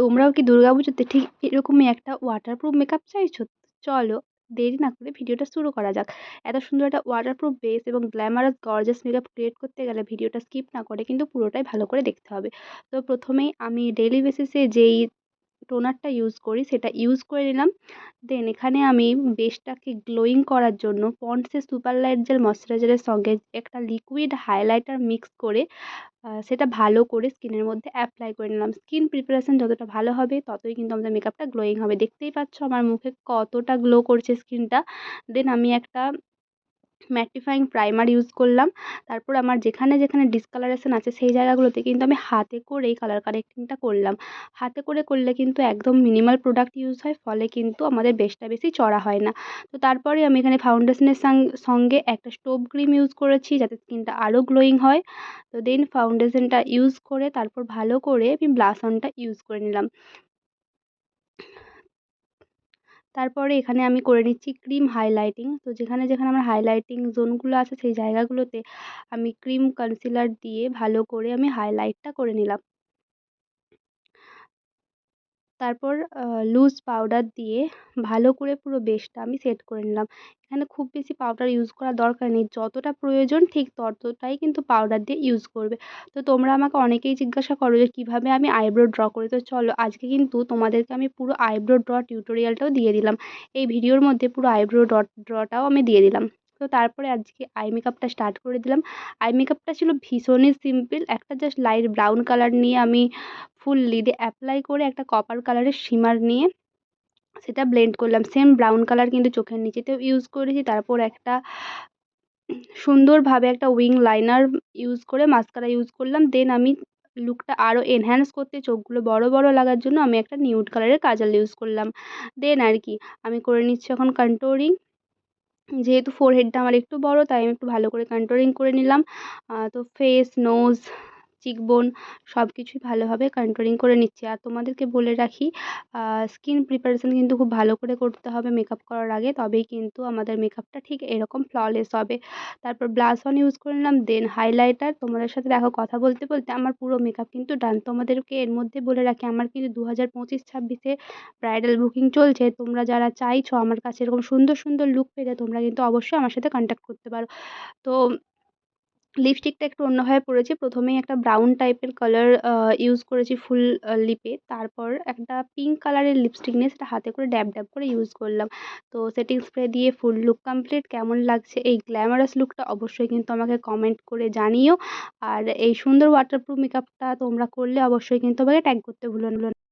তোমরাও কি দুর্গাপুজোতে ঠিক এরকমই একটা ওয়াটারপ্রুফ মেকআপ চাইছো? চলো দেরি না করে ভিডিওটা শুরু করা যাক। এত সুন্দর একটা ওয়াটারপ্রুফ বেস এবং গ্ল্যামারাস গর্জাস মেকআপ ক্রিয়েট করতে গেলে ভিডিওটা স্কিপ না করে কিন্তু পুরোটাই ভালো করে দেখতে হবে। তো প্রথমেই আমি ডেইলি বেসিসে যেই টোনারটা ইউজ করি সেটা ইউজ করে নিলাম। দেন এখানে আমি বেসটাকে গ্লোয়িং করার জন্য পন্ডসের সুপার লাইট জেল ময়শ্চারাইজারের সঙ্গে একটা লিকুইড হাইলাইটার মিক্স করে সেটা ভালো করে স্কিনের মধ্যে অ্যাপ্লাই করে নিলাম। স্কিন প্রিপারেশন যতটা ভালো হবে ততই কিন্তু আমাদের মেকআপটা গ্লোয়িং হবে। দেখতেই পাচ্ছ আমার মুখে কতটা গ্লো করছে স্কিনটা। দেন আমি একটা ম্যাটিফাইং প্রাইমার ইউজ করলাম। তারপর আমার যেখানে যেখানে ডিসকালারেশন আছে সেই জায়গাগুলোতে কিন্তু আমি হাতে করেই কালার কারেক্টিংটা করলাম। হাতে করে করলে কিন্তু একদম মিনিমাল প্রোডাক্ট ইউজ হয়, ফলে কিন্তু আমাদের বেশটা বেশি চড়া হয় না। তো তারপরে আমি এখানে ফাউন্ডেশনের সঙ্গে একটা স্টোভ ক্রিম ইউজ করেছি যাতে স্কিনটা আরও গ্লোয়িং হয়। তো দেন ফাউন্ডেশনটা ইউজ করে তারপর ভালো করে আমি ব্লাশ অনটা ইউজ করে নিলাম। তারপরে এখানে আমি করে নিচ্ছি ক্রিম হাইলাইটিং। তো যেখানে যেখানে আমার হাইলাইটিং জোনগুলো আছে সেই জায়গাগুলোতে আমি ক্রিম কনসিলার দিয়ে ভালো করে আমি হাইলাইটটা করে নিলাম। তারপর লুজ পাউডার দিয়ে ভালো করে পুরো বেসটা আমি সেট করে নিলাম। এখানে খুব বেশি পাউডার ইউজ করার দরকার নেই। যতটা প্রয়োজন ঠিক ততটাই কিন্তু পাউডার দিয়ে ইউজ করবে। তো তোমরা আমাকে অনেকেই জিজ্ঞাসা করো যে কীভাবে আমি আইব্রো ড্র করি। তো চলো আজকে কিন্তু তোমাদেরকে আমি পুরো আইব্রো ড্র টিউটোরিয়ালটাও দিয়ে দিলাম। এই ভিডিওর মধ্যে পুরো আইব্রো ড্রটাও আমি দিয়ে দিলাম। তো তারপরে আজকে আই মেকআপটা স্টার্ট করে দিলাম। আই মেকআপটা ছিল ভীষণই সিম্পল। একটা জাস্ট লাইট ব্রাউন কালার নিয়ে আমি ফুল লিডে অ্যাপ্লাই করে একটা কপার কালারের শিমার নিয়ে সেটা ব্লেন্ড করলাম। সেম ব্রাউন কালার কিন্তু চোখের নিচেতেও ইউজ করেছি। তারপর একটা সুন্দরভাবে একটা উইং লাইনার ইউজ করে মাস্কারা ইউজ করলাম। দেন আমি লুকটা আরও এনহ্যান্স করতে চোখগুলো বড় বড় লাগার জন্য আমি একটা নিউড কালারের কাজল ইউজ করলাম। দেন আর কি আমি করে নিচ্ছি এখন কন্ট্যুরিং। যেহেতু ফোরহেডটা আমার একটু বড় তাই আমি একটু ভালো করে কন্ট্যুরিং করে নিলাম। তো ফেস, নোজ, চিকবোন সব কিছুই ভালোভাবে কন্ট্যুরিং করে নিচ্ছি। আর তোমাদেরকে বলে রাখি স্কিন প্রিপারেশন কিন্তু খুব ভালো করে করতে হবে মেকআপ করার আগে, তবেই কিন্তু আমাদের মেকআপটা ঠিক এরকম ফ্ললেস হবে। তারপর ব্লাশ অন ইউজ করে নিলাম, দেন হাইলাইটার। তোমাদের সাথে দেখো কথা বলতে বলতে আমার পুরো মেকআপ কিন্তু ডান। তোমাদেরকে এর মধ্যে বলে রাখি আমার কিন্তু 2025-26-এ ব্রাইডাল বুকিং চলছে। তোমরা যারা চাইছো আমার কাছে এরকম সুন্দর সুন্দর লুক পেতে তোমরা কিন্তু অবশ্যই আমার সাথে কন্ট্যাক্ট করতে পারো। তো লিপস্টিকটা একটু অন্যভাবে পরেছি। প্রথমেই একটা ব্রাউন টাইপের কালার ইউজ করেছি ফুল লিপে। তারপর একটা পিঙ্ক কালারের লিপস্টিক নিয়ে সেটা হাতে করে ড্যাব ড্যাব করে ইউজ করলাম। তো সেটিং স্প্রে দিয়ে ফুল লুক কমপ্লিট। কেমন লাগছে এই গ্ল্যামারাস লুকটা অবশ্যই কিন্তু আমাকে কমেন্ট করে জানিও। আর এই সুন্দর ওয়াটারপ্রুফ মেকআপটা তোমরা করলে অবশ্যই কিন্তু আমাকে ট্যাগ করতে ভুলো না।